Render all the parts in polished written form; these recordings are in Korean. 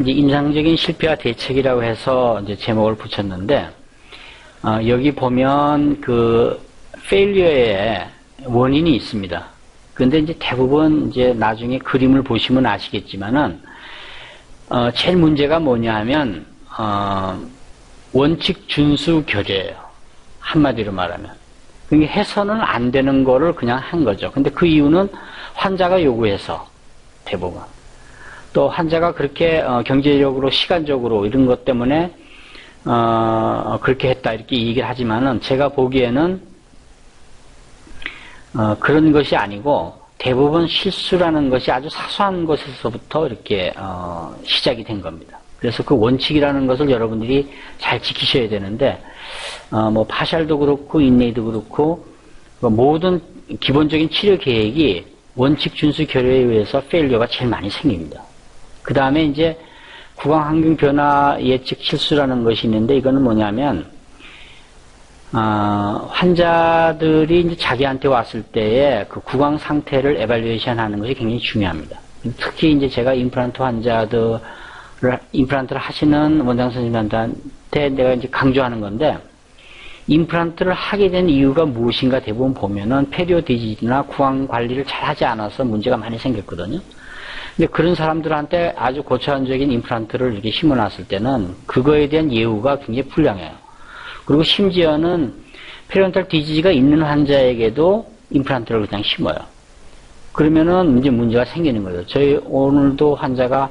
이제 임상적인 실패와 대책이라고 해서 이제 제목을 붙였는데, 여기 보면 페일리어의 원인이 있습니다. 근데 이제 대부분 이제 나중에 그림을 보시면 아시겠지만은, 제일 문제가 뭐냐 하면, 원칙 준수 결여예요. 한마디로 말하면. 그게 해서는 안 되는 거를 그냥 한 거죠. 근데 그 이유는 환자가 요구해서 대부분. 또 환자가 그렇게 경제적으로 시간적으로 이런 것 때문에 그렇게 했다 이렇게 얘기를 하지만은 제가 보기에는 그런 것이 아니고 대부분 실수라는 것이 아주 사소한 것에서부터 이렇게 시작이 된 겁니다. 그래서 그 원칙이라는 것을 여러분들이 잘 지키셔야 되는데 뭐 파샬도 그렇고 인레이도 그렇고 모든 기본적인 치료 계획이 원칙 준수 결여에 의해서 페일리어가 제일 많이 생깁니다. 그 다음에 이제 구강 환경 변화 예측 실수라는 것이 있는데 이거는 뭐냐면 환자들이 이제 자기한테 왔을 때에 그 구강 상태를 에발리에이션 하는 것이 굉장히 중요합니다. 특히 이제 제가 임플란트를 하시는 원장 선생님한테 내가 이제 강조하는 건데, 임플란트를 하게 된 이유가 무엇인가 대부분 보면은 페리오 디지즈나 구강 관리를 잘 하지 않아서 문제가 많이 생겼거든요. 근데 그런 사람들한테 아주 고차원적인 임플란트를 이렇게 심어놨을 때는 그거에 대한 예후가 굉장히 불량해요. 그리고 심지어는 페리온탈 디지즈가 있는 환자에게도 임플란트를 그냥 심어요. 그러면은 이제 문제가 생기는 거죠. 저희 오늘도 환자가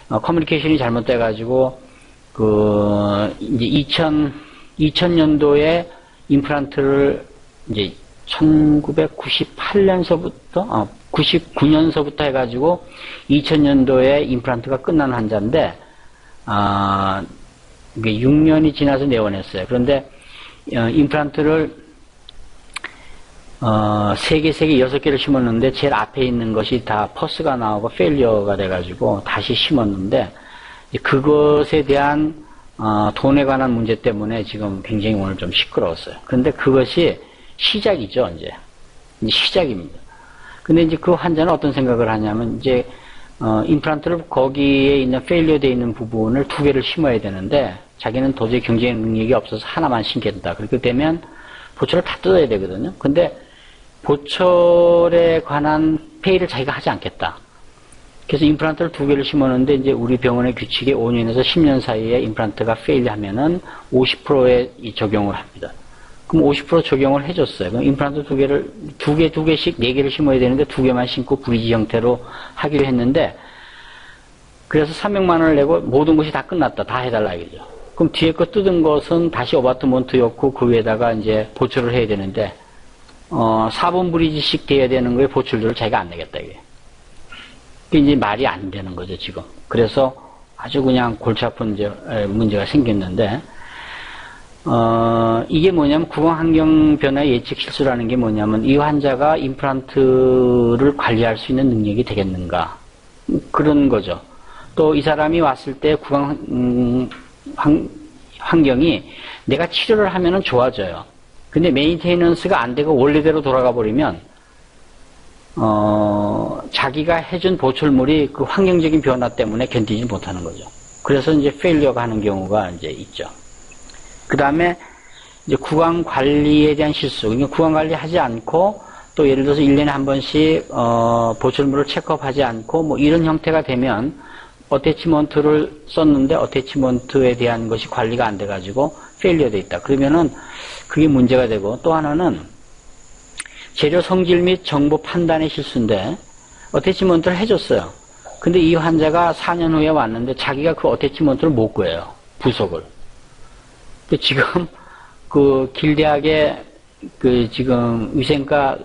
커뮤니케이션이 잘못돼가지고 이제 2000년도에 임플란트를 이제 1998년서부터 99년서부터 해가지고 2000년도에 임플란트가 끝난 환자인데 이게 6년이 지나서 내원했어요. 그런데 임플란트를 3개, 6개를 심었는데 제일 앞에 있는 것이 다 퍼스가 나오고 페일리어가 돼가지고 다시 심었는데 그것에 대한 돈에 관한 문제 때문에 지금 굉장히 오늘 좀 시끄러웠어요. 그런데 그것이 시작이죠, 이제 시작입니다. 근데 이제 그 환자는 어떤 생각을 하냐면 이제 임플란트를 거기에 있는 페일리어 되어 있는 부분을 2개를 심어야 되는데 자기는 도저히 경쟁 능력이 없어서 하나만 심겠다. 그렇게 되면 보철을 다 뜯어야 되거든요. 근데 보철에 관한 페일을 자기가 하지 않겠다. 그래서 임플란트를 2개를 심었는데 이제 우리 병원의 규칙에 5년에서 10년 사이에 임플란트가 페일하면은 50%의 적용을 합니다. 그럼 50% 적용을 해줬어요. 그럼 임플란트 2개씩 4개를 심어야 되는데 2개만 심고 브리지 형태로 하기로 했는데, 그래서 300만 원을 내고 모든 것이 다 끝났다. 다 해달라 이거죠. 그럼 뒤에 거 뜯은 것은 다시 어바트먼트였고 그 위에다가 이제 보철을 해야 되는데 4번 브리지씩 돼야 되는 거에 보철들을 자기가 안 내겠다 이게. 그게 이제 말이 안 되는 거죠 지금. 그래서 아주 그냥 골치 아픈 문제가 생겼는데, 이게 뭐냐면 구강 환경 변화 예측 실수라는 게 뭐냐면 이 환자가 임플란트를 관리할 수 있는 능력이 되겠는가, 그런 거죠. 또 이 사람이 왔을 때 구강 환경이 내가 치료를 하면은 좋아져요. 근데 메인테이넌스가 안 되고 원래대로 돌아가 버리면 자기가 해준 보철물이 그 환경적인 변화 때문에 견디지 못하는 거죠. 그래서 이제 페일리어가 하는 경우가 이제 있죠. 그 다음에 이제 구강 관리에 대한 실수. 그러니까 구강 관리 하지 않고 또 예를 들어서 1년에 한 번씩 보철물을 체크업하지 않고 뭐 이런 형태가 되면 어태치먼트를 썼는데 어태치먼트에 대한 것이 관리가 안 돼가지고 페일리어 돼 있다. 그러면은 그게 문제가 되고, 또 하나는 재료 성질 및 정보 판단의 실수인데 어태치먼트를 해줬어요. 근데 이 환자가 4년 후에 왔는데 자기가 그 어태치먼트를 못 구해요. 부속을. 근데 지금 그 길대학의 지금 위생과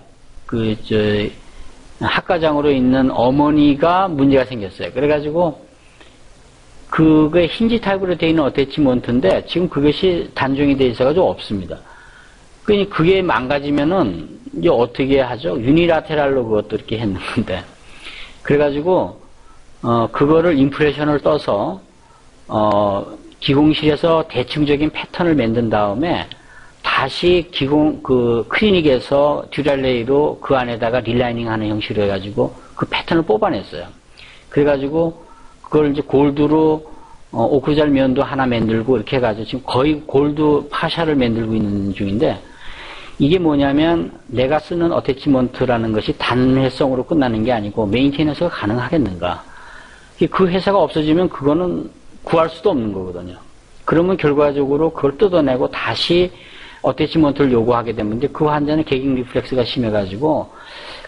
학과장으로 있는 어머니가 문제가 생겼어요. 그래가지고 그게 힌지 타입으로 되어 있는 어태치먼트인데 지금 그것이 단종이 되어 있어가지고 없습니다. 그러니 그게 망가지면은 이제 어떻게 하죠? 유니라테랄로 그것도 이렇게 했는데, 그래가지고 그거를 임프레션을 떠서 기공실에서 대충적인 패턴을 만든 다음에 다시 클리닉에서 듀랄레이로 그 안에다가 릴라이닝 하는 형식으로 해가지고 그 패턴을 뽑아냈어요. 그래가지고 그걸 이제 골드로 오크루자를 면도 하나 만들고 이렇게 해가지고 지금 거의 골드 파샤를 만들고 있는 중인데, 이게 뭐냐면 내가 쓰는 어태치먼트라는 것이 단회성으로 끝나는 게 아니고 메인테너스가 가능하겠는가. 그 회사가 없어지면 그거는 구할 수도 없는 거거든요. 그러면 결과적으로 그걸 뜯어내고 다시 어태치먼트를 요구하게 되면 그 환자는 개깅 리플렉스가 심해가지고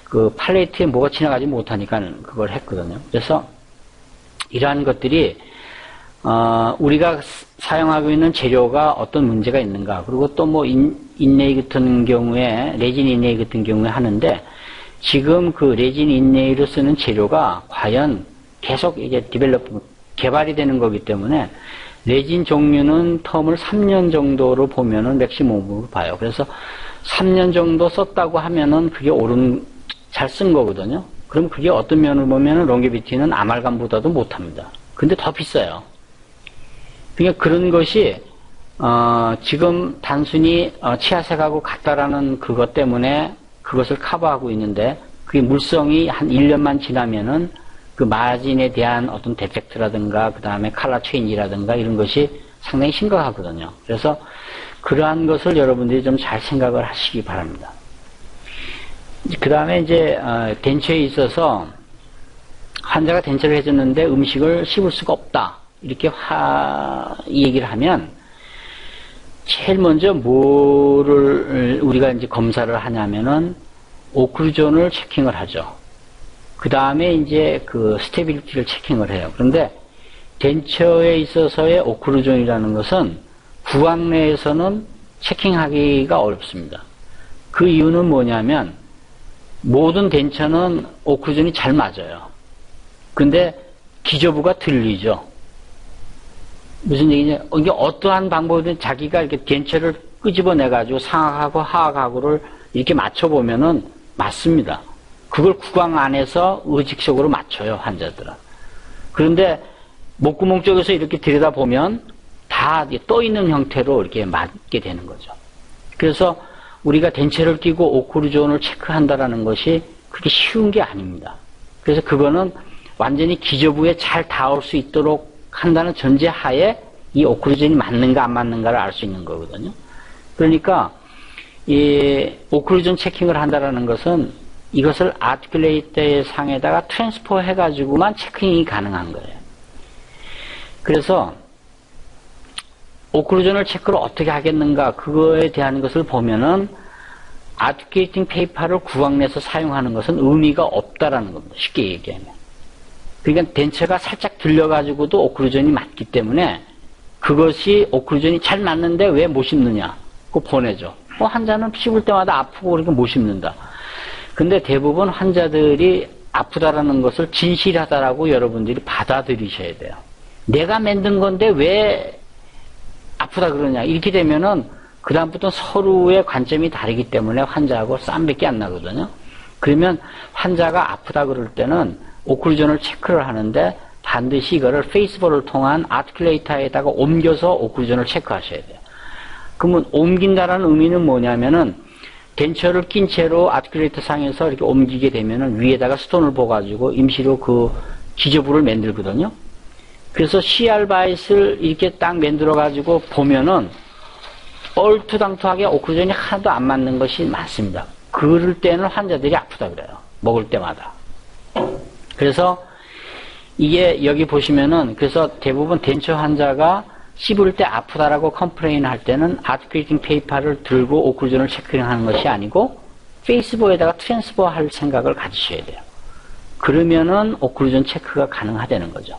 그 팔레이트에 뭐가 지나가지 못하니까 그걸 했거든요. 그래서 이러한 것들이 우리가 사용하고 있는 재료가 어떤 문제가 있는가, 그리고 또 뭐 인레이 같은 경우에, 레진 인레이 같은 경우에 하는데, 지금 그 레진 인레이로 쓰는 재료가 과연 계속 이게 개발이 되는 거기 때문에, 레진 종류는 텀을 3년 정도로 보면은 맥시멈으로 봐요. 그래서 3년 정도 썼다고 하면은 그게 잘 쓴 거거든요. 그럼 그게 어떤 면을 보면은 롱게비티는 아말감보다도 못합니다. 근데 더 비싸요. 그러니까 그런 것이 지금 단순히 치아색하고 같다라는 그것 때문에 그것을 커버하고 있는데, 그게 물성이 한 1년만 지나면은 그 마진에 대한 어떤 데펙트라든가 그 다음에 컬러 체인지라든가 이런 것이 상당히 심각하거든요. 그래서 그러한 것을 여러분들이 좀 잘 생각을 하시기 바랍니다. 그 다음에 이제 덴처에 있어서 환자가 덴처를 해줬는데 음식을 씹을 수가 없다, 이렇게 이 얘기를 하면, 제일 먼저 뭐를 우리가 이제 검사를 하냐면은 오클루전을 체킹을 하죠. 그 다음에 이제 그 스테빌리티를 체킹을 해요. 그런데 덴처에 있어서의 오클루전이라는 것은 구강 내에서는 체킹하기가 어렵습니다. 그 이유는 뭐냐면 모든 덴처는 오클루전이 잘 맞아요. 근데 기저부가 들리죠. 무슨 얘기냐? 이게 어떠한 방법이든 자기가 이렇게 덴처를 끄집어내가지고 상하하고 하하하고를 이렇게 맞춰보면은 맞습니다. 그걸 구강 안에서 의식적으로 맞춰요, 환자들은. 그런데 목구멍 쪽에서 이렇게 들여다보면 다 떠있는 형태로 이렇게 맞게 되는 거죠. 그래서 우리가 덴처를 끼고 오클루전을 체크한다라는 것이 그렇게 쉬운 게 아닙니다. 그래서 그거는 완전히 기저부에 잘 닿을 수 있도록 한다는 전제하에 이 오클루전이 맞는가 안 맞는가를 알 수 있는 거거든요. 그러니까 이 오클루전 체킹을 한다라는 것은 이것을 아티큘레이터의 상에다가 트랜스포 해가지고만 체킹이 가능한 거예요. 그래서 오클루전을 체크를 어떻게 하겠는가, 그거에 대한 것을 보면은 아티큘레이팅 페이퍼를 구강 내에서 사용하는 것은 의미가 없다라는 겁니다. 쉽게 얘기하면. 그러니까 덴처가 살짝 들려가지고도 오클루전이 맞기 때문에 그것이 오클루전이 잘 맞는데 왜 못 씹느냐, 그거 보내죠. 환자는 씹을 때마다 아프고 그러니까 못 씹는다. 근데 대부분 환자들이 아프다라는 것을 진실하다라고 여러분들이 받아들이셔야 돼요. 내가 만든 건데 왜 아프다 그러냐, 이렇게 되면은 그다음부터 서로의 관점이 다르기 때문에 환자하고 싸움밖에 안 나거든요. 그러면 환자가 아프다 그럴 때는 오클루전을 체크를 하는데 반드시 이거를 페이스볼을 통한 아티큘레이터에다가 옮겨서 오클루전을 체크하셔야 돼요. 그러면 옮긴다라는 의미는 뭐냐면은 덴처를 낀 채로 아티큘레이터 상에서 이렇게 옮기게 되면은 위에다가 스톤을 부어가지고 임시로 그 기저부를 만들거든요. 그래서 CR 바이스를 이렇게 딱 만들어가지고 보면은 얼토당토하게 오클루전이 하나도 안 맞는 것이 많습니다. 그럴 때는 환자들이 아프다 그래요. 먹을 때마다. 그래서 이게 여기 보시면은, 그래서 대부분 덴처 환자가 씹을 때 아프다라고 컴플레인 할 때는 아티큘레이팅 페이퍼를 들고 오클루전을 체크하는 것이 아니고 페이스보에다가 트랜스퍼 할 생각을 가지셔야 돼요. 그러면은 오클루전 체크가 가능하다는 거죠.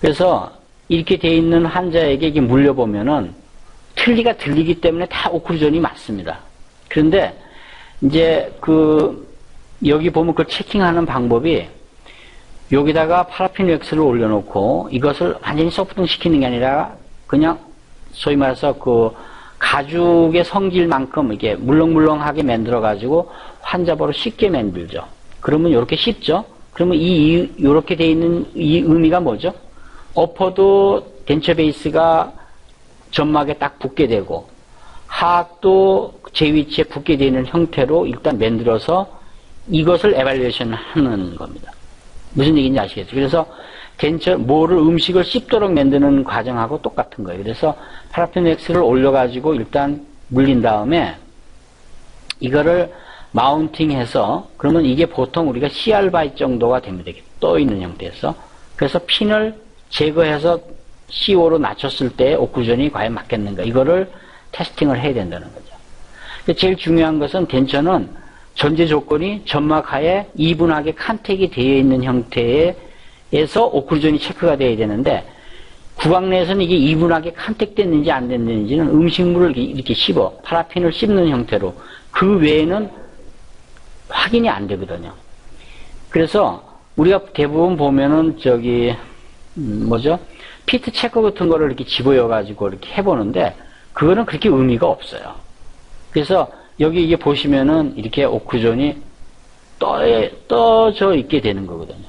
그래서 이렇게 돼 있는 환자에게 이게 물려보면은 틀니가 들리기 때문에 다 오클루전이 맞습니다. 그런데 이제 여기 보면 그 체킹하는 방법이, 여기다가 파라핀 왁스를 올려놓고 이것을 완전히 소프팅 시키는 게 아니라 그냥 소위 말해서 그 가죽의 성질만큼 이게 물렁물렁하게 만들어가지고 환자보로 쉽게 만들죠. 그러면 이렇게 씹죠. 그러면 이렇게 돼 있는 이 의미가 뭐죠? 엎어도 덴처 베이스가 점막에 딱 붙게 되고 하악도 제 위치에 붙게 되는 형태로 일단 만들어서 이것을 에발리에이션 하는 겁니다. 무슨 얘기인지 아시겠죠? 그래서 뭐를 음식을 씹도록 만드는 과정하고 똑같은 거예요. 그래서 파라핀 왁스를 올려가지고 일단 물린 다음에 이거를 마운팅해서 그러면 이게 보통 우리가 CR 바이 정도가 됩니다. 떠 있는 형태에서. 그래서 핀을 제거해서 CO로 낮췄을 때 오클루전이 과연 맞겠는가 이거를 테스팅을 해야 된다는 거죠. 제일 중요한 것은 덴처는 전제 조건이 점막하에 이분하게 컨택이 되어 있는 형태에서 오클루전이 체크가 되어야 되는데 구강 내에서는 이게 이분하게 컨택됐는지 안 됐는지는 음식물을 이렇게 씹어 파라핀을 씹는 형태로 그 외에는 확인이 안 되거든요. 그래서 우리가 대부분 보면은 피트 체크 같은 거를 이렇게 집어여 가지고 이렇게 해보는데 그거는 그렇게 의미가 없어요. 그래서 여기 이게 보시면은 이렇게 오클루전이 떠져 있게 되는 거거든요.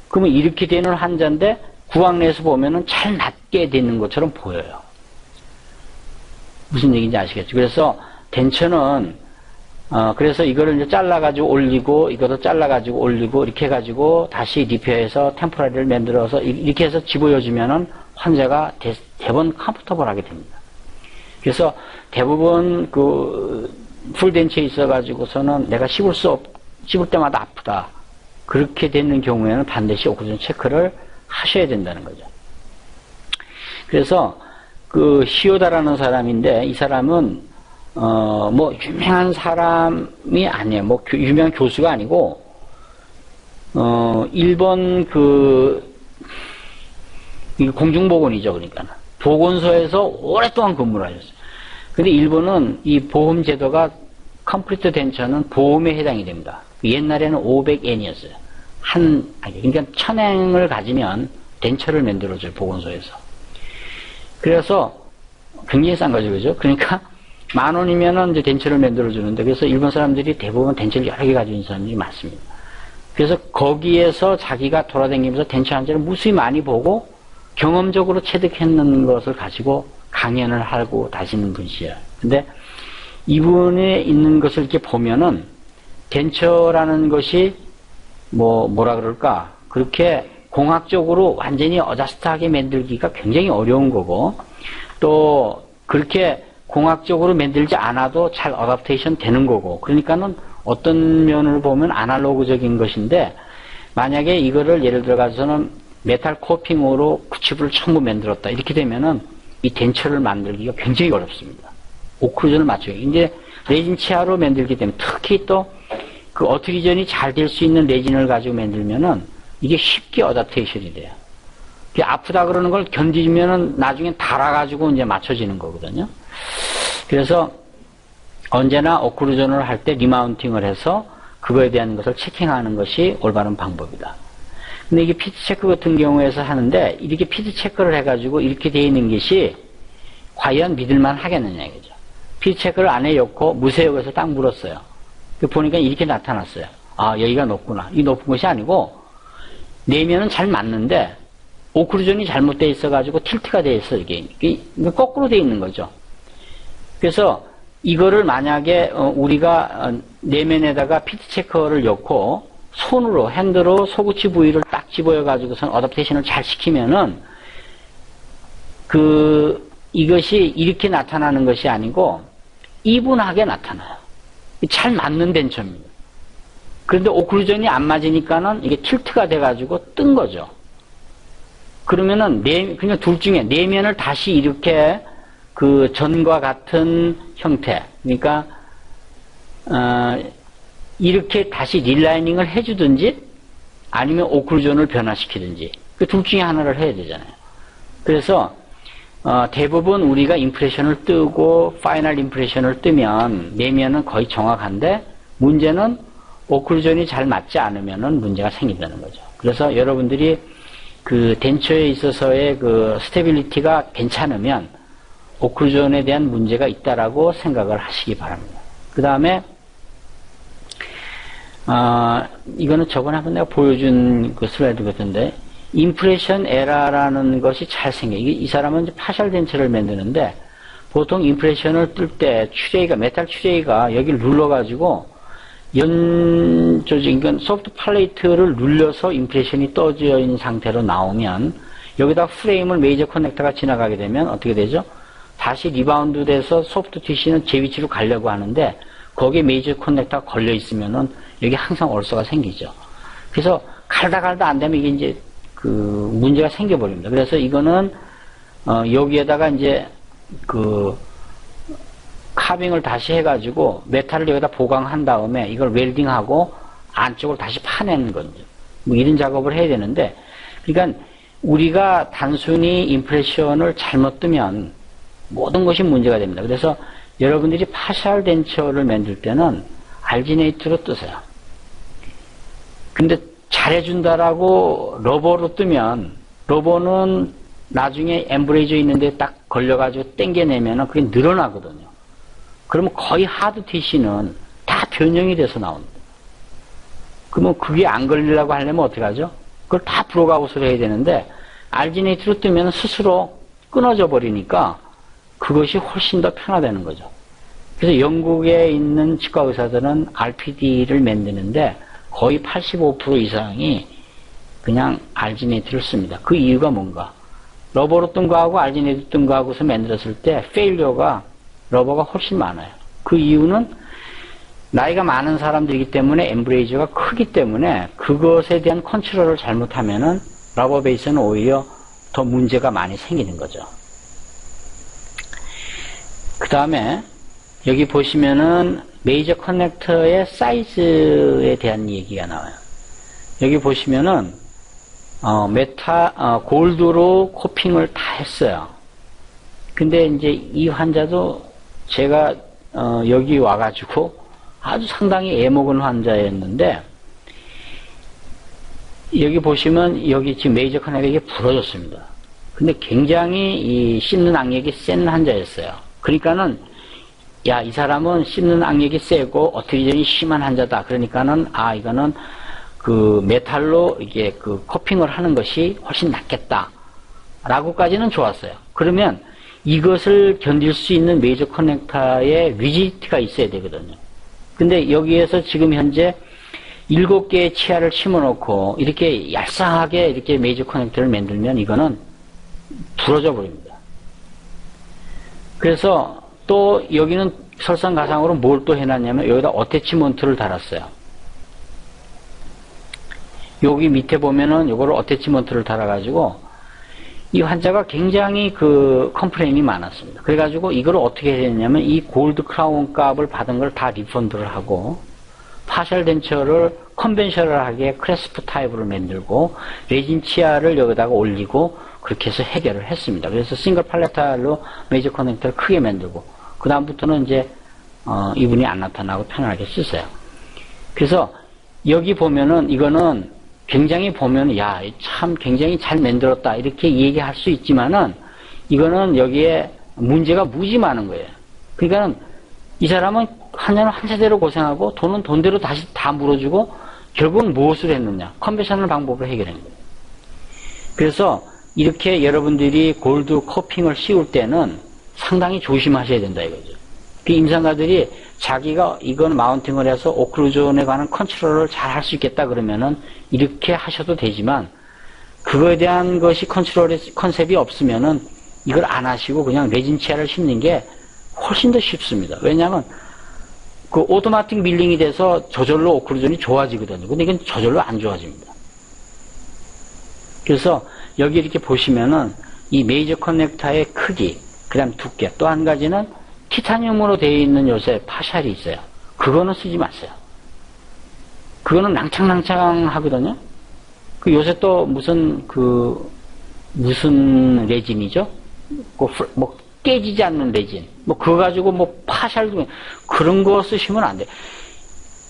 그러면 이렇게 되는 환자인데 구강 내에서 보면은 잘 낫게 되는 것처럼 보여요. 무슨 얘기인지 아시겠죠? 그래서 덴처는 그래서 이거를 이제 잘라가지고 올리고, 이것도 잘라가지고 올리고, 이렇게 해가지고, 다시 리페어해서 템포라리를 만들어서, 이렇게 해서 집어여주면은 환자가 대부분 컴포터블하게 됩니다. 그래서 대부분 풀덴처에 있어가지고서는 내가 씹을 때마다 아프다. 그렇게 되는 경우에는 반드시 오클루전 체크를 하셔야 된다는 거죠. 그래서 시오다라는 사람인데, 이 사람은 유명한 사람이 아니에요. 유명한 교수가 아니고, 일본 공중보건이죠. 그러니까. 보건소에서 오랫동안 근무를 하셨어요. 근데 일본은 이 보험제도가 컴플리트 덴처는 보험에 해당이 됩니다. 옛날에는 500엔이었어요. 그러니까 1000엔을 가지면 덴처를 만들어줘요. 보건소에서. 그래서 굉장히 싼 거죠. 그죠? 그러니까 10,000원이면은 이제 덴처를 만들어주는데, 그래서 일본 사람들이 대부분 덴처를 여러 개 가지고 있는 사람들이 많습니다. 그래서 거기에서 자기가 돌아다니면서 덴처 환자를 무수히 많이 보고 경험적으로 체득했는 것을 가지고 강연을 하고 다시는 분이에요. 근데 이분이 있는 것을 이렇게 보면은 덴처라는 것이 뭐라 그럴까, 그렇게 공학적으로 완전히 어자스트하게 만들기가 굉장히 어려운 거고, 또 그렇게 공학적으로 만들지 않아도 잘 어댑테이션 되는 거고, 그러니까는 어떤 면을 보면 아날로그적인 것인데, 만약에 이거를 예를 들어가서는 메탈 코팅으로 구치부를 전부 만들었다 이렇게 되면은 이 덴처를 만들기가 굉장히 어렵습니다. 오클루전을 맞추기. 이제 레진 치아로 만들게 되면, 특히 또 어트리전이 잘 될 수 있는 레진을 가지고 만들면은 이게 쉽게 어댑테이션이 돼요. 아프다 그러는 걸 견디면은 나중엔 달아가지고 이제 맞춰지는 거거든요. 그래서 언제나 오클루전을 할 때 리마운팅을 해서 그거에 대한 것을 체킹하는 것이 올바른 방법이다. 근데 이게 피트 체크 같은 경우에서 하는데, 이렇게 피트 체크를 해가지고 이렇게 되어 있는 것이 과연 믿을만 하겠느냐 이거죠. 피트 체크를 안에 넣고 무쇠역에서 딱 물었어요. 보니까 이렇게 나타났어요. 아, 여기가 높구나. 이 높은 것이 아니고 내면은 잘 맞는데 오클루전이 잘못되어 있어가지고 틸트가 되어 있어. 이게 거꾸로 되어 있는 거죠. 그래서 이거를 만약에 우리가 내면에다가 피트 체커를 넣고 손으로, 핸드로 소구치 부위를 딱 집어여가지고선 어댑테이션을 잘 시키면은 이것이 이렇게 나타나는 것이 아니고 이분하게 나타나요. 잘 맞는 덴처입니다. 그런데 오클루전이 안 맞으니까는 이게 틸트가 돼가지고 뜬 거죠. 그러면은 그러니까 둘 중에 내면을 다시 이렇게 전과 같은 형태, 그러니까 이렇게 다시 릴라이닝을 해주든지 아니면 오클루전을 변화시키든지 그 둘 중에 하나를 해야 되잖아요. 그래서 대부분 우리가 임프레션을 뜨고 파이널 임프레션을 뜨면 내면은 거의 정확한데 문제는 오클루전이 잘 맞지 않으면은 문제가 생긴다는 거죠. 그래서 여러분들이 덴처에 있어서의 스테빌리티가 괜찮으면 오클루전에 대한 문제가 있다라고 생각을 하시기 바랍니다. 그 다음에 이거는 저번에 한번 내가 보여준 슬라이드 같은데, 임프레션 에러라는 것이 잘 생겨요. 이 사람은 이제 파셜 덴처를 만드는데, 보통 임프레션을 뜰 때 메탈 추레이가 여기를 눌러가지고, 조직, 그러니까 소프트 플레이트를 눌려서 임프레션이 떠져 있는 상태로 나오면 여기다 프레임을 메이저 커넥터가 지나가게 되면 어떻게 되죠? 다시 리바운드 돼서 소프트 TC는 제 위치로 가려고 하는데 거기에 메이저 커넥터가 걸려 있으면은 여기 항상 얼서가 생기죠. 그래서 갈다 안 되면 이게 이제 그 문제가 생겨버립니다. 그래서 이거는 여기에다가 이제 그 카빙을 다시 해가지고 메탈을 여기다 보강한 다음에 이걸 웰딩하고 안쪽을 다시 파내는 거죠. 뭐 이런 작업을 해야 되는데, 그러니까 우리가 단순히 임프레션을 잘못 뜨면 모든 것이 문제가 됩니다. 그래서 여러분들이 파셜 덴처를 만들 때는 알지네이트로 뜨세요. 근데 잘해준다라고 러버로 뜨면 러버는 나중에 엠브레이저 있는데 딱 걸려가지고 당겨내면은 그게 늘어나거든요. 그러면 거의 하드 TC는 다 변형이 돼서 나옵니다. 그러면 그게 안 걸리려고 하려면 어떻게 하죠? 그걸 다 브로그아웃을 해야 되는데 알지네이트로 뜨면 스스로 끊어져 버리니까 그것이 훨씬 더 편하다는 거죠. 그래서 영국에 있는 치과 의사들은 RPD를 만드는데 거의 85% 이상이 그냥 알지네이트를 씁니다. 그 이유가 뭔가? 러버로 뜬 거하고 알지네이트 뜬 거하고서 만들었을 때 페일리어가 러버가 훨씬 많아요. 그 이유는 나이가 많은 사람들이기 때문에 엠브레이저가 크기 때문에 그것에 대한 컨트롤을 잘못하면은 러버 베이스는 오히려 더 문제가 많이 생기는 거죠. 그 다음에 여기 보시면은 메이저 커넥터의 사이즈에 대한 얘기가 나와요. 여기 보시면은 골드로 코핑을 다 했어요. 근데 이제 이 환자도 제가 여기 와가지고 아주 상당히 애먹은 환자였는데, 여기 보시면 여기 지금 메이저 커넥터가 부러졌습니다. 근데 굉장히 이 씹는 악력이 센 환자였어요. 그러니까는 야, 이 사람은 씹는 악력이 세고 어떻게든지 심한 환자다. 그러니까는 이거는 그 메탈로 이게 그 코핑을 하는 것이 훨씬 낫겠다. 라고까지는 좋았어요. 그러면 이것을 견딜 수 있는 메이저 커넥터의 리지디티가 있어야 되거든요. 근데 여기에서 지금 현재 7개의 치아를 심어놓고 이렇게 얄쌍하게 이렇게 메이저 커넥터를 만들면 이거는 부러져 버립니다. 그래서 또 여기는 설상가상으로 뭘 또 해놨냐면 여기다 어태치먼트를 달았어요. 여기 밑에 보면은 이거를 어태치먼트를 달아가지고 이 환자가 굉장히 그 컴플레인이 많았습니다. 그래가지고 이걸 어떻게 해야 되냐면 이 골드 크라운 값을 받은 걸 다 리펀드를 하고 파셜 덴처를 컨벤셔널하게 크레스프 타입으로 만들고 레진 치아를 여기다가 올리고 그렇게 해서 해결을 했습니다. 그래서 싱글 팔레탈로 메이저 커넥터를 크게 만들고 그 다음부터는 이제 이분이 안 나타나고 편안하게 쓰세요. 그래서 여기 보면은 이거는 굉장히 보면 야, 참 굉장히 잘 만들었다 이렇게 얘기할 수 있지만은 이거는 여기에 문제가 무지 많은 거예요. 그러니까는 이 사람은 환자는 환자대로 고생하고 돈은 돈대로 다시 다 물어주고 결국은 무엇을 했느냐? 컨벤셔널 방법으로 해결한 거예요. 그래서 이렇게 여러분들이 골드 코핑을 씌울 때는 상당히 조심하셔야 된다 이거죠. 그 임상가들이 자기가 이건 마운팅을 해서 오클루전에 관한 컨트롤을 잘 할 수 있겠다 그러면은 이렇게 하셔도 되지만 그거에 대한 것이 컨셉이 없으면은 이걸 안 하시고 그냥 레진 치아를 심는 게 훨씬 더 쉽습니다. 왜냐하면 그 오토마틱 밀링이 돼서 저절로 오클루전이 좋아지거든요. 근데 이건 저절로 안 좋아집니다. 그래서 여기 이렇게 보시면은 이 메이저 커넥터의 크기, 그 다음 두께, 또 한 가지는 티타늄으로 되어 있는 요새 파샬이 있어요. 그거는 쓰지 마세요. 그거는 낭창낭창 하거든요. 그 요새 또 무슨 레진이죠? 뭐 깨지지 않는 레진. 뭐 그거 가지고 뭐 파샬 그런 거 쓰시면 안 돼요.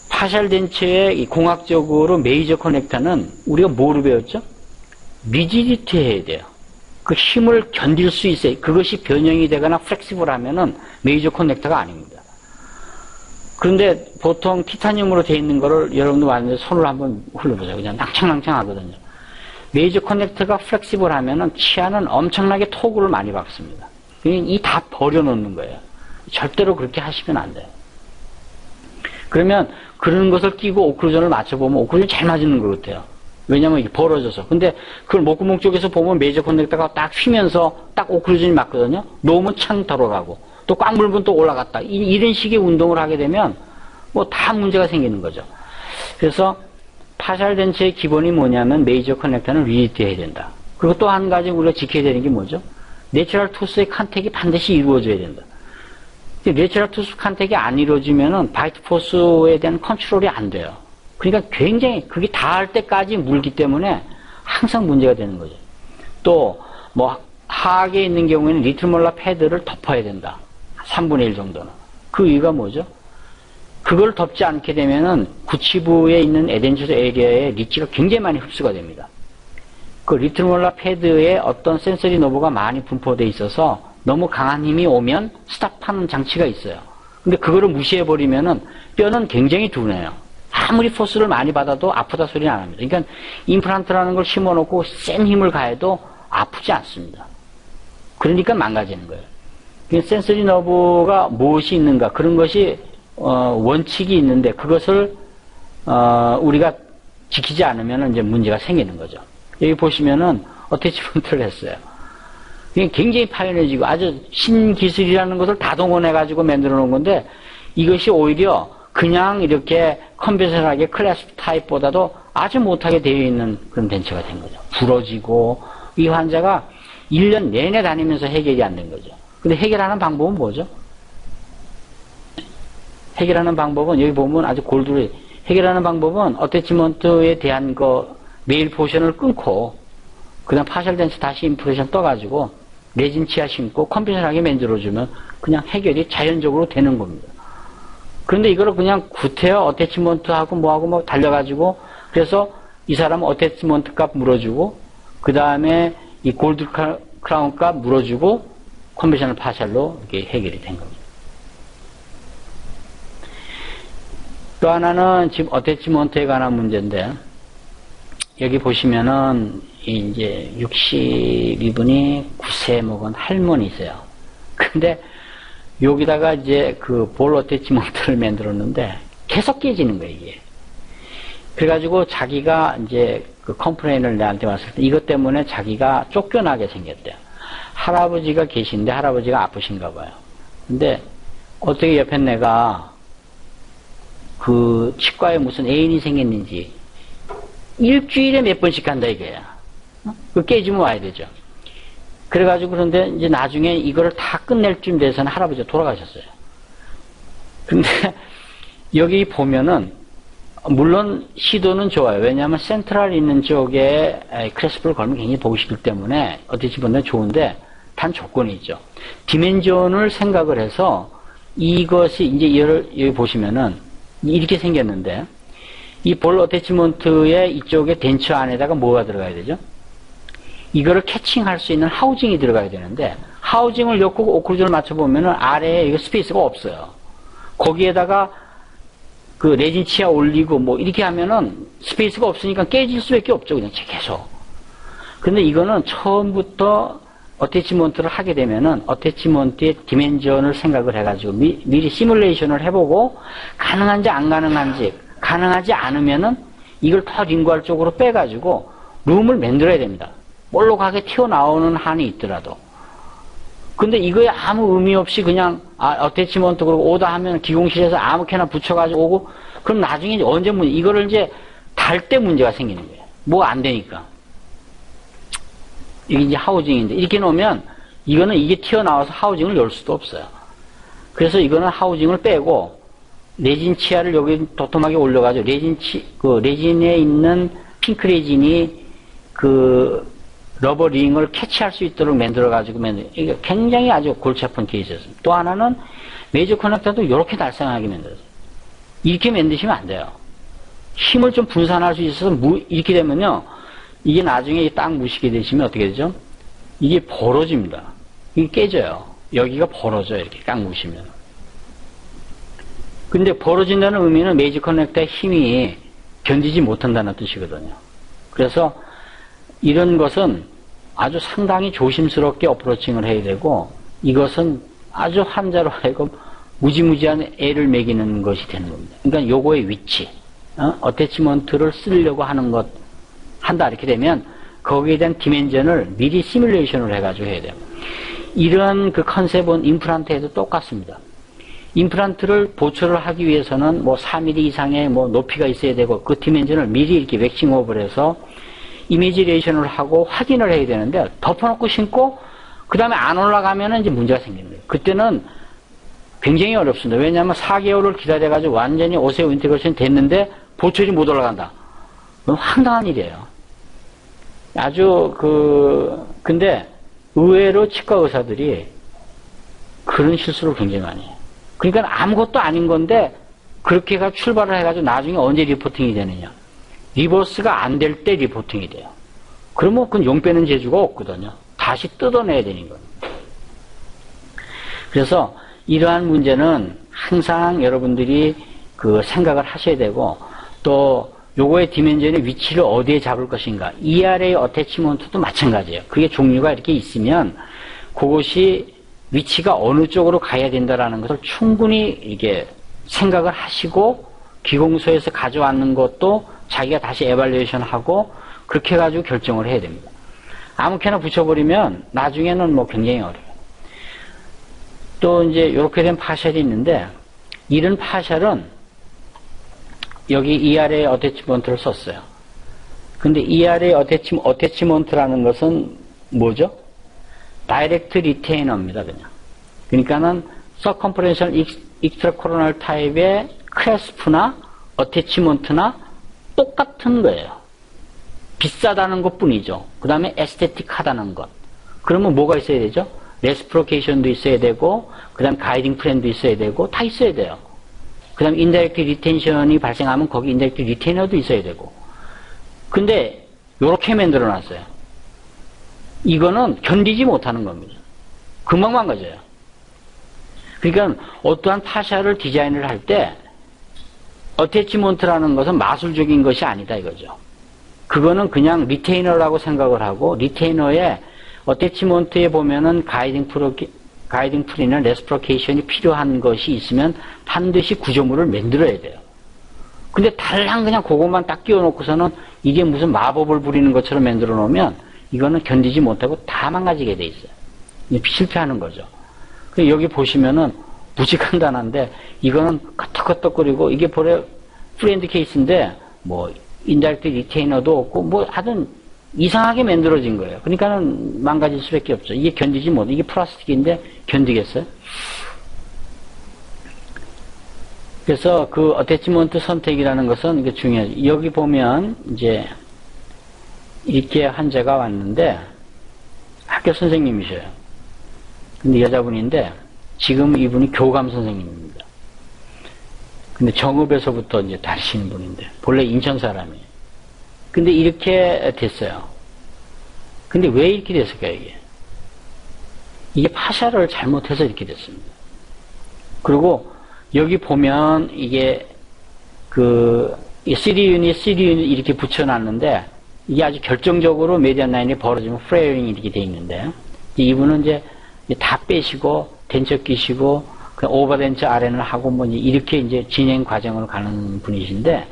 파샬 덴처의 공학적으로 메이저 커넥터는 우리가 뭐로 배웠죠? 리지디티 해야 돼요. 그 힘을 견딜 수 있어요. 그것이 변형이 되거나 플렉시블 하면은 메이저 커넥터가 아닙니다. 그런데 보통 티타늄으로 되어 있는 거를 여러분들 왔는데 손을 한번 흘러보세요. 그냥 낭창낭창 하거든요. 메이저 커넥터가 플렉시블 하면은 치아는 엄청나게 토구를 많이 박습니다. 이 다 버려놓는 거예요. 절대로 그렇게 하시면 안 돼요. 그러면 그런 것을 끼고 오클루전을 맞춰보면 오클루전 잘 맞는 것 같아요. 왜냐면 이게 벌어져서. 근데 그걸 목구멍 쪽에서 보면 메이저 커넥터가 딱 휘면서 딱 오클루전이 맞거든요. 놓으면 창 들어가고 또 꽉 물면 또 올라갔다. 이런 식의 운동을 하게 되면 뭐 다 문제가 생기는 거죠. 그래서 파샬 덴처의 기본이 뭐냐면 메이저 커넥터는 리히트 해야 된다. 그리고 또 한 가지 우리가 지켜야 되는 게 뭐죠? 내추럴 투스의 컨택이 반드시 이루어져야 된다. 내추럴 투스 컨택이 안 이루어지면은 바이트 포스에 대한 컨트롤이 안 돼요. 그러니까 굉장히 그게 닿을 때까지 물기 때문에 항상 문제가 되는 거죠. 또 뭐 하악에 있는 경우에는 리틀몰라 패드를 덮어야 된다. 3분의 1 정도는. 그 이유가 뭐죠? 그걸 덮지 않게 되면은 구치부에 있는 에덴지스 에리어에 리치가 굉장히 많이 흡수가 됩니다. 그 리틀몰라 패드에 어떤 센서리 노브가 많이 분포되어 있어서 너무 강한 힘이 오면 스탑하는 장치가 있어요. 근데 그거를 무시해버리면은 뼈는 굉장히 둔해요. 아무리 포스를 많이 받아도 아프다 소리는 안 합니다. 그러니까 임플란트라는 걸 심어놓고 센 힘을 가해도 아프지 않습니다. 그러니까 망가지는 거예요. 그러니까 센서리 너브가 무엇이 있는가 그런 것이 원칙이 있는데 그것을 우리가 지키지 않으면 이제 문제가 생기는 거죠. 여기 보시면은 어태치먼트를 했어요. 굉장히 파연해지고 아주 신기술이라는 것을 다 동원해가지고 만들어 놓은 건데 이것이 오히려 그냥 이렇게 컨벤셔널하게 클래스 타입보다도 아주 못하게 되어 있는 그런 덴처가 된 거죠. 부러지고 이 환자가 1년 내내 다니면서 해결이 안 된 거죠. 근데 해결하는 방법은 뭐죠? 해결하는 방법은 여기 보면 아주 골드로 해결하는 방법은 어태치먼트에 대한 메일 포션을 끊고 그다음 파셜 덴처 다시 임프레션 떠가지고 레진 치아 심고 컨벤셔널하게 만들어주면 그냥 해결이 자연적으로 되는 겁니다. 그런데 이거를 그냥 구태여 어태치먼트하고 뭐하고 뭐 달려가지고 그래서 이 사람은 어태치먼트 값 물어주고 그 다음에 이 골드 크라운 값 물어주고 컨벤셔널 파셜로 이렇게 해결이 된 겁니다. 또 하나는 지금 어태치먼트에 관한 문제인데 여기 보시면은 이제 62분이 9세 먹은 할머니세요. 근데 여기다가 이제 그 볼 어태치먼트를 만들었는데 계속 깨지는 거예요, 이게. 그래가지고 자기가 이제 그 컴플레인을 내한테 왔을 때 이것 때문에 자기가 쫓겨나게 생겼대요. 할아버지가 계신데 할아버지가 아프신가 봐요. 근데 어떻게 옆에 내가 그 치과에 무슨 애인이 생겼는지 일주일에 몇 번씩 간다 이거야. 그 깨지면 와야 되죠. 그래가지고 그런데 이제 나중에 이거를 다 끝낼 쯤 돼서는 할아버지가 돌아가셨어요. 근데 여기 보면은 물론 시도는 좋아요. 왜냐하면 센트럴 있는 쪽에 크레스프를 걸면 굉장히 보기 쉽기 때문에 어떻게 보면 좋은데 단 조건이 있죠. 디멘전을 생각을 해서 이것이 이제 여기 보시면은 이렇게 생겼는데 이 볼 어태치먼트의 이쪽에 덴처 안에다가 뭐가 들어가야 되죠? 이거를 캐칭할 수 있는 하우징이 들어가야 되는데 하우징을 넣고 오클루전을 맞춰보면은 아래에 이거 스페이스가 없어요. 거기에다가 그 레진 치아 올리고 뭐 이렇게 하면은 스페이스가 없으니까 깨질 수밖에 없죠. 그냥 계속. 근데 이거는 처음부터 어태치먼트를 하게 되면은 어태치먼트의 디멘전을 생각을 해가지고 미리 시뮬레이션을 해보고 가능한지 안 가능한지 가능하지 않으면은 이걸 더 링구알 쪽으로 빼가지고 룸을 만들어야 됩니다. 볼록하게 튀어나오는 한이 있더라도. 근데 이거에 아무 의미 없이 그냥 어태치먼트 그러고 오다 하면 기공실에서 아무렇게나 붙여가지고 오고 그럼 나중에 언제 이거를 이제 달 때 문제가 생기는 거예요. 뭐가 안 되니까. 이게 이제 하우징인데 이렇게 놓으면 이거는 이게 튀어나와서 하우징을 열 수도 없어요. 그래서 이거는 하우징을 빼고 레진 치아를 여기 도톰하게 올려가지고 레진에 있는 핑크 레진이 그 러버 링을 캐치할 수 있도록 만들어가지고 이게 굉장히 아주 골치 아픈 케이스였습니다. 또 하나는 메이저 커넥터도 이렇게 날쌘하게 만들었어요. 이렇게 만드시면 안 돼요. 힘을 좀 분산할 수 있어서 이렇게 되면요. 이게 나중에 딱 무시게 되시면 어떻게 되죠? 이게 벌어집니다. 이게 깨져요. 여기가 벌어져요. 이렇게 딱 무시면. 근데 벌어진다는 의미는 메이저 커넥터의 힘이 견디지 못한다는 뜻이거든요. 그래서 이런 것은 아주 상당히 조심스럽게 어프로칭을 해야 되고 이것은 아주 환자로 하여금 무지무지한 애를 매기는 것이 되는 겁니다. 그러니까 요거의 위치, 어태치먼트를 쓰려고 하는 것, 한다 이렇게 되면 거기에 대한 디멘전을 미리 시뮬레이션을 해가지고 해야 돼요. 이런 그 컨셉은 임플란트에도 똑같습니다. 임플란트를 보초를 하기 위해서는 뭐 4mm 이상의 뭐 높이가 있어야 되고 그 디멘전을 미리 이렇게 웩싱업을 해서 이미지레이션을 하고 확인을 해야 되는데 덮어놓고 신고 그 다음에 안 올라가면은 이제 문제가 생기는 거예요. 그때는 굉장히 어렵습니다. 왜냐하면 4개월을 기다려가지고 완전히 오세오 인테그레이션 됐는데 보초율이 못 올라간다. 그건 황당한 일이에요. 아주 근데 의외로 치과 의사들이 그런 실수를 굉장히 많이 해요. 그러니까 아무것도 아닌 건데 그렇게가 출발을 해가지고 나중에 언제 리포팅이 되느냐. 리버스가 안 될 때 리포팅이 돼요. 그러면 그건 용 빼는 재주가 없거든요. 다시 뜯어내야 되는 겁니다. 그래서 이러한 문제는 항상 여러분들이 그 생각을 하셔야 되고 또 요거의 디멘전의 위치를 어디에 잡을 것인가. ERA 어태치먼트도 마찬가지예요. 그게 종류가 이렇게 있으면 그것이 위치가 어느 쪽으로 가야 된다라는 것을 충분히 이게 생각을 하시고 기공소에서 가져왔는 것도 자기가 다시 에발리에이션 하고 그렇게 해가지고 결정을 해야 됩니다. 아무렇게나 붙여버리면 나중에는 뭐 굉장히 어려워요. 또 이제 이렇게 된 파셜이 있는데 이런 파셜은 여기 ERA 어태치먼트를 썼어요. 근데 ERA 어태치먼트라는 것은 뭐죠? 다이렉트 리테이너입니다, 그냥. 그러니까는 서컴프렌셜 익스트라코로널 타입의 크레스프나 어태치먼트나 똑같은 거예요. 비싸다는 것 뿐이죠. 그 다음에 에스테틱하다는 것. 그러면 뭐가 있어야 되죠? 레스프로케이션도 있어야 되고, 그 다음 가이딩 프렌도 있어야 되고, 다 있어야 돼요. 그 다음 인다이렉트 리텐션이 발생하면 거기 인다이렉트 리테이너도 있어야 되고. 근데 요렇게 만들어 놨어요. 이거는 견디지 못하는 겁니다. 금방 망가져요. 그러니까 어떠한 파샤를 디자인을 할 때 어태치먼트라는 것은 마술적인 것이 아니다 이거죠. 그거는 그냥 리테이너라고 생각을 하고 리테이너에 어태치먼트에 보면은 가이딩 프리나 레스프로케이션이 필요한 것이 있으면 반드시 구조물을 만들어야 돼요. 근데 달랑 그냥 그것만 딱 끼워놓고서는 이게 무슨 마법을 부리는 것처럼 만들어 놓으면 이거는 견디지 못하고 다 망가지게 돼 있어요. 실패하는 거죠. 여기 보시면은 무지간단한데 이거는 끄떡끄떡거리고 이게 프렌드 케이스인데 뭐 인다이렉트 리테이너도 없고 뭐 하여튼 이상하게 만들어진 거예요. 그러니까는 망가질 수밖에 없죠. 이게 견디지 못해. 이게 플라스틱인데 견디겠어요? 그래서 그 어태치먼트 선택이라는 것은 이게 중요해요. 여기 보면 이제 이렇게 환자가 왔는데 학교 선생님이셔요. 근데 여자분인데 지금 이분이 교감 선생님입니다. 근데 정읍에서부터 이제 다니시는 분인데 본래 인천 사람이에요. 근데 이렇게 됐어요. 근데 왜 이렇게 됐을까요, 이게? 이게 파샤를 잘못해서 이렇게 됐습니다. 그리고 여기 보면 이게 CD 유닛 이렇게 붙여놨는데 이게 아주 결정적으로 메디안 라인이 벌어지면 프레어링이 이렇게 돼 있는데 이분은 이제 다 빼시고 덴처 끼시고 오버덴처 RN을 하고 뭐 이렇게 이제 진행 과정을 가는 분이신데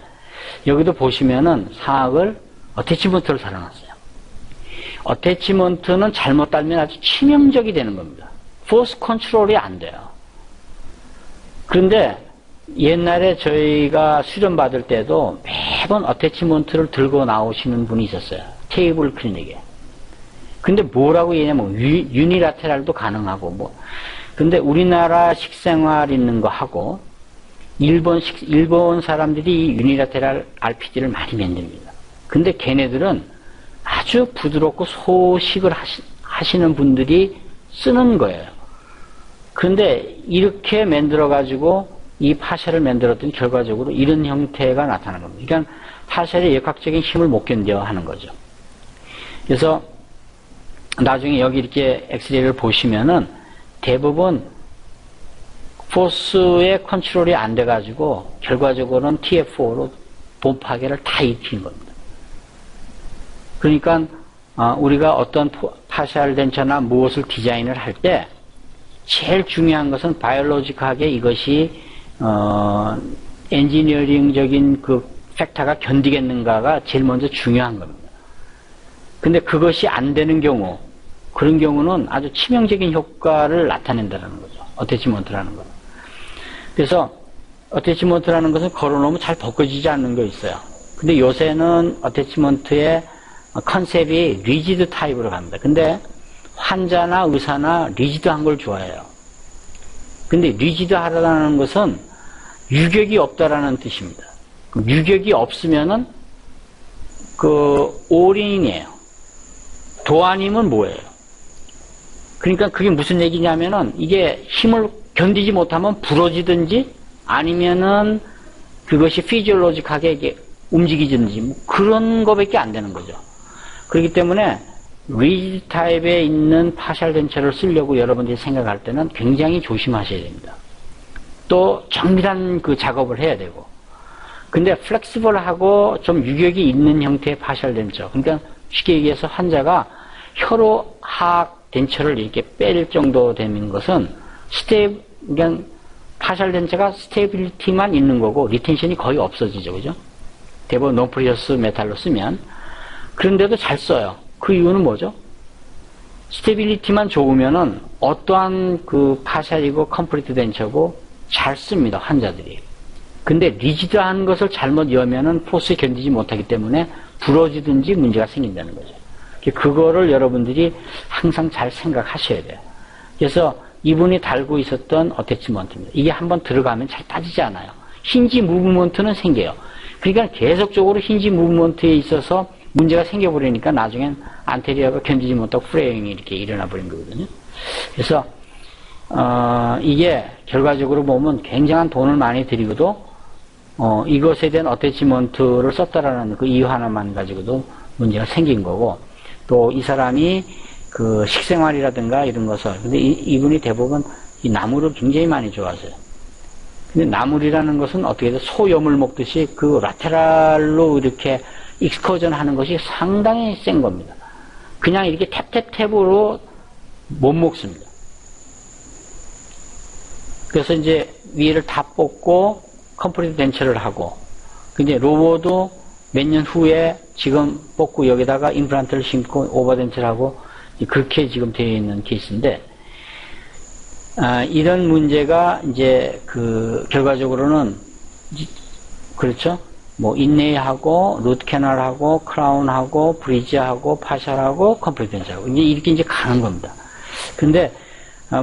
여기도 보시면은 상악을 어태치먼트를 달아놨어요. 어태치먼트는 잘못 달면 아주 치명적이 되는 겁니다. 포스 컨트롤이 안 돼요. 그런데 옛날에 저희가 수련 받을 때도 매번 어태치먼트를 들고 나오시는 분이 있었어요. 테이블 클리닉에. 근데 뭐라고 얘기하냐면 유니라테랄도 가능하고 뭐. 근데 우리나라 식생활 있는 거 하고 일본 사람들이 유니라테랄 RPD를 많이 만듭니다. 근데 걔네들은 아주 부드럽고 소식을 하시는 분들이 쓰는 거예요. 그런데 이렇게 만들어가지고 이 파샤를 만들었더니 결과적으로 이런 형태가 나타나는 겁니다. 그러니까 파샤의 역학적인 힘을 못 견뎌 하는 거죠. 그래서 나중에 여기 이렇게 엑스레이를 보시면은 대부분 포스의 컨트롤이 안 돼가지고 결과적으로는 TF4로 본 파괴를 다 일으키는 겁니다. 그러니까 우리가 어떤 파샬 덴처나 무엇을 디자인을 할 때 제일 중요한 것은 바이올로직하게 이것이 엔지니어링적인 그 팩터가 견디겠는가가 제일 먼저 중요한 겁니다. 근데 그것이 안 되는 경우, 그런 경우는 아주 치명적인 효과를 나타낸다는 거죠. 어태치먼트라는 거는. 그래서 어태치먼트라는 것은 걸어놓으면 잘 벗겨지지 않는 거 있어요. 근데 요새는 어태치먼트의 컨셉이 리지드 타입으로 갑니다. 근데 환자나 의사나 리지드한 걸 좋아해요. 근데 리지드 하라는 것은 유격이 없다라는 뜻입니다. 유격이 없으면은 올인이에요. 도안이면 뭐예요? 그러니까 그게 무슨 얘기냐면은 이게 힘을 견디지 못하면 부러지든지 아니면은 그것이 피지올로직하게 이게 움직이든지 뭐 그런 거밖에 안 되는 거죠. 그렇기 때문에 리지드 타입에 있는 파샬 덴처를 쓰려고 여러분들이 생각할 때는 굉장히 조심하셔야 됩니다. 또 정밀한 그 작업을 해야 되고. 근데 플렉시블하고 좀 유격이 있는 형태의 파샬 덴처. 그러니까 쉽게 얘기해서 환자가 혀로 하악 덴처를 이렇게 뺄 정도 되는 것은 그냥 파샬 덴처가 스테빌리티만 있는 거고 리텐션이 거의 없어지죠. 그죠? 대부분 노프리어스 메탈로 쓰면. 그런데도 잘 써요. 그 이유는 뭐죠? 스테빌리티만 좋으면은 어떠한 그 파샬이고 컴플리트 덴처고 잘 씁니다. 환자들이. 근데 리지드한 것을 잘못 여면은 포스에 견디지 못하기 때문에 부러지든지 문제가 생긴다는 거죠. 그거를 여러분들이 항상 잘 생각하셔야 돼요. 그래서 이분이 달고 있었던 어태치먼트입니다. 이게 한번 들어가면 잘 빠지지 않아요. 힌지 무브먼트는 생겨요. 그러니까 계속적으로 힌지 무브먼트에 있어서 문제가 생겨버리니까 나중엔 안테리어가 견디지 못하고 프레잉이 이렇게 일어나 버린 거거든요. 그래서 이게 결과적으로 보면 굉장한 돈을 많이 들이고도 이것에 대한 어태치먼트를 썼다라는 그 이유 하나만 가지고도 문제가 생긴 거고, 또 이 사람이 그 식생활이라든가 이런 것을, 근데 이분이 대부분 이 나물을 굉장히 많이 좋아하세요. 근데 나물이라는 것은 어떻게 해서 소염을 먹듯이 그 라테랄로 이렇게 익스커전 하는 것이 상당히 센 겁니다. 그냥 이렇게 탭탭탭으로 못 먹습니다. 그래서 이제 위를 다 뽑고 컴플리트 덴처를 하고, 근데 로보도 몇 년 후에 지금 뽑고 여기다가 임플란트를 심고 오버 덴처를 하고 그렇게 지금 되어 있는 케이스인데, 이런 문제가 이제 그 결과적으로는 그렇죠. 뭐 인레이하고 루트 캐널하고 크라운하고 브리지하고 파샬하고 컴플리트 덴처하고 이렇게 이제 가는 겁니다. 근데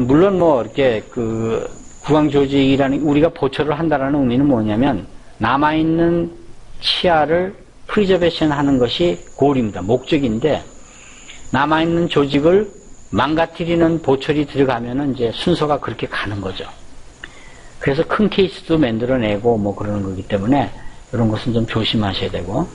물론 뭐 이렇게 그 구강 조직이라는 우리가 보초를 한다라는 의미는 뭐냐면 남아있는 치아를 프리저베이션 하는 것이 골입니다. 목적인데 남아있는 조직을 망가뜨리는 보철이 들어가면은 이제 순서가 그렇게 가는 거죠. 그래서 큰 케이스도 만들어내고 뭐 그러는 거기 때문에 이런 것은 좀 조심하셔야 되고,